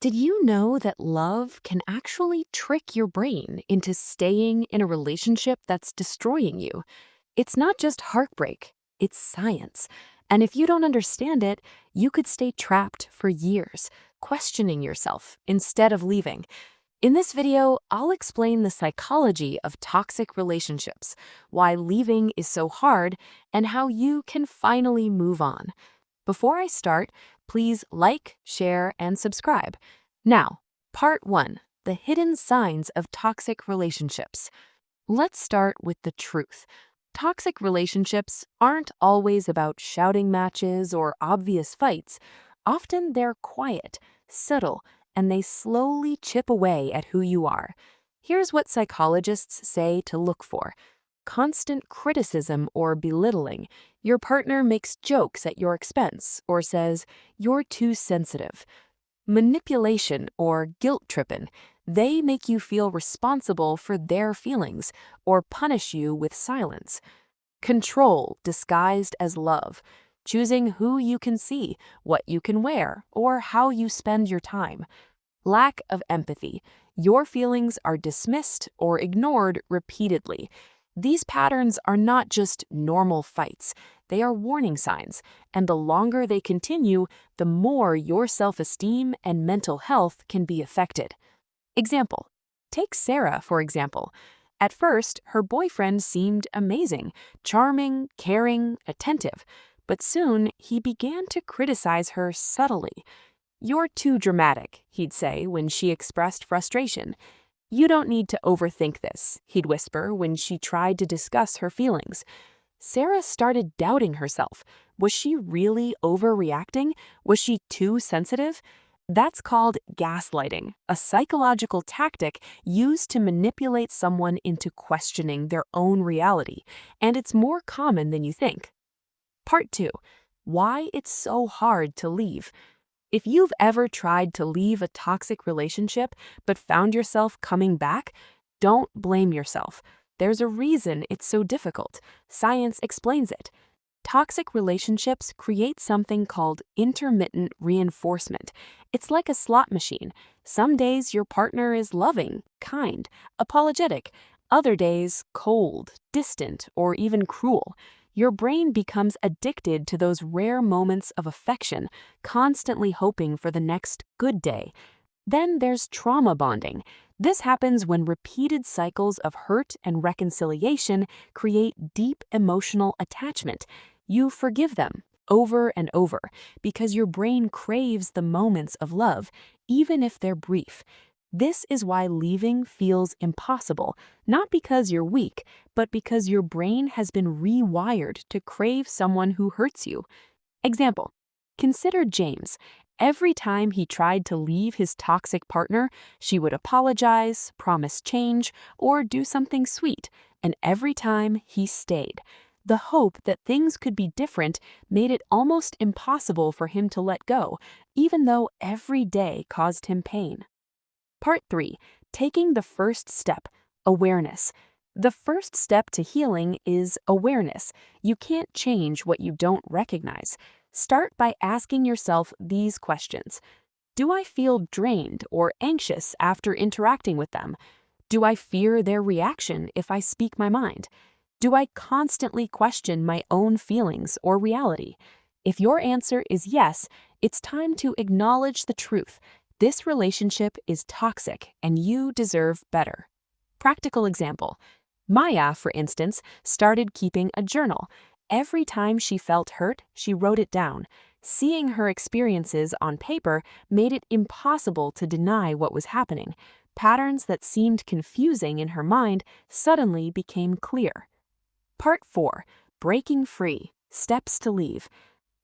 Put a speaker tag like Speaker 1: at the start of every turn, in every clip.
Speaker 1: Did you know that love can actually trick your brain into staying in a relationship that's destroying you? It's not just heartbreak, it's science. And if you don't understand it, you could stay trapped for years, questioning yourself instead of leaving. In this video, I'll explain the psychology of toxic relationships, why leaving is so hard, and how you can finally move on. Before I start, please like, share, and subscribe. Now, part 1, the hidden signs of toxic relationships. Let's start with the truth. Toxic relationships aren't always about shouting matches or obvious fights. Often they're quiet, subtle, and they slowly chip away at who you are. Here's what psychologists say to look for: constant criticism or belittling. Your partner makes jokes at your expense or says, "You're too sensitive." Manipulation or guilt tripping. They make you feel responsible for their feelings or punish you with silence. Control disguised as love. Choosing who you can see, what you can wear, or how you spend your time. Lack of empathy. Your feelings are dismissed or ignored repeatedly. These patterns are not just normal fights, they are warning signs, and the longer they continue, the more your self-esteem and mental health can be affected. Example: take Sarah, for example. At first, her boyfriend seemed amazing, charming, caring, attentive, but soon he began to criticize her subtly. "You're too dramatic," he'd say when she expressed frustration. "You don't need to overthink this," he'd whisper when she tried to discuss her feelings. Sarah started doubting herself. Was she really overreacting? Was she too sensitive? That's called gaslighting, a psychological tactic used to manipulate someone into questioning their own reality, and it's more common than you think. Part 2, why it's so hard to leave. If you've ever tried to leave a toxic relationship but found yourself coming back, don't blame yourself. There's a reason it's so difficult. Science explains it. Toxic relationships create something called intermittent reinforcement. It's like a slot machine. Some days your partner is loving, kind, apologetic. Other days, cold, distant, or even cruel. Your brain becomes addicted to those rare moments of affection, constantly hoping for the next good day. Then there's trauma bonding. This happens when repeated cycles of hurt and reconciliation create deep emotional attachment. You forgive them over and over because your brain craves the moments of love, even if they're brief. This is why leaving feels impossible, not because you're weak, but because your brain has been rewired to crave someone who hurts you. Example: consider James. Every time he tried to leave his toxic partner, she would apologize, promise change, or do something sweet, and every time he stayed. The hope that things could be different made it almost impossible for him to let go, even though every day caused him pain. Part 3, taking the first step, awareness. The first step to healing is awareness. You can't change what you don't recognize. Start by asking yourself these questions. Do I feel drained or anxious after interacting with them? Do I fear their reaction if I speak my mind? Do I constantly question my own feelings or reality? If your answer is yes, it's time to acknowledge the truth. This relationship is toxic and you deserve better. Practical example: Maya, for instance, started keeping a journal. Every time she felt hurt, she wrote it down. Seeing her experiences on paper made it impossible to deny what was happening. Patterns that seemed confusing in her mind suddenly became clear. Part 4, breaking free, steps to leave.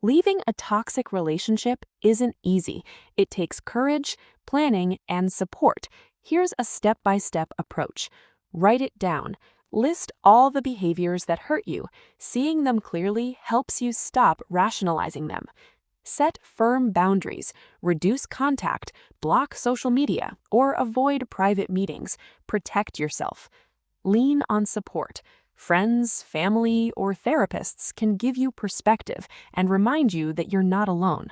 Speaker 1: Leaving a toxic relationship isn't easy. It takes courage, planning, and support. Here's a step-by-step approach. Write it down. List all the behaviors that hurt you. Seeing them clearly helps you stop rationalizing them. Set firm boundaries. Reduce contact, block social media, or avoid private meetings. Protect yourself. Lean on support. Friends, family, or therapists can give you perspective and remind you that you're not alone.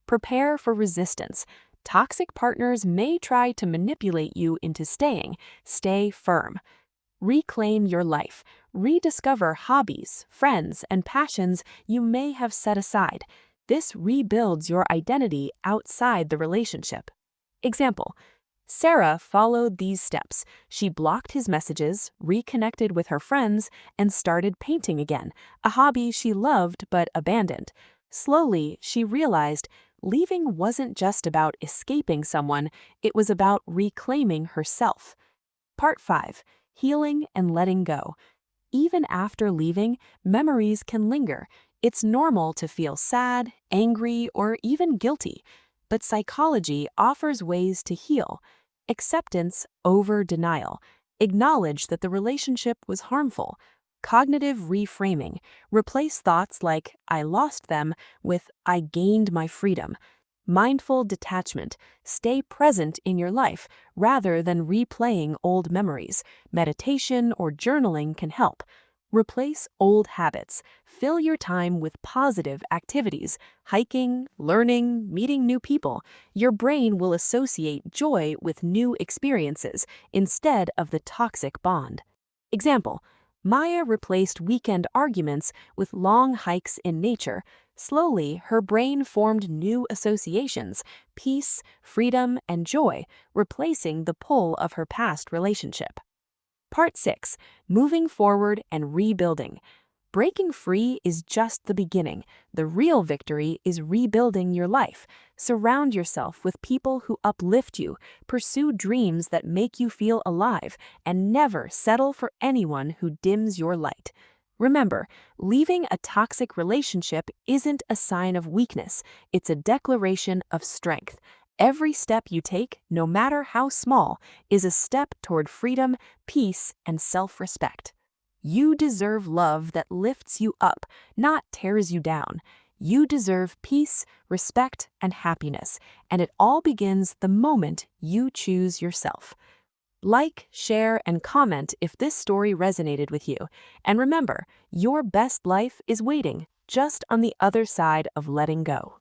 Speaker 1: Prepare for resistance. Toxic partners may try to manipulate you into staying. Stay firm. Reclaim your life. Rediscover hobbies, friends, and passions you may have set aside. This rebuilds your identity outside the relationship. Example: Sarah followed these steps. She blocked his messages, reconnected with her friends, and started painting again, a hobby she loved but abandoned. Slowly, she realized leaving wasn't just about escaping someone, it was about reclaiming herself. Part 5. Healing and letting go. Even after leaving, memories can linger. It's normal to feel sad, angry, or even guilty. But psychology offers ways to heal. Acceptance over denial. Acknowledge that the relationship was harmful. Cognitive reframing. Replace thoughts like, I lost them, with, I gained my freedom. Mindful detachment. Stay present in your life rather than replaying old memories. Meditation or journaling can help. Replace old habits. Fill your time with positive activities, hiking, learning, meeting new people. Your brain will associate joy with new experiences instead of the toxic bond. Example: Maya replaced weekend arguments with long hikes in nature. Slowly, her brain formed new associations: peace, freedom, and joy, replacing the pull of her past relationship. Part 6. Moving forward and rebuilding. Breaking free is just the beginning. The real victory is rebuilding your life. Surround yourself with people who uplift you, pursue dreams that make you feel alive, and never settle for anyone who dims your light. Remember, leaving a toxic relationship isn't a sign of weakness, it's a declaration of strength. Every step you take, no matter how small, is a step toward freedom, peace, and self-respect. You deserve love that lifts you up, not tears you down. You deserve peace, respect, and happiness, and it all begins the moment you choose yourself. Like, share, and comment if this story resonated with you. And remember, your best life is waiting just on the other side of letting go.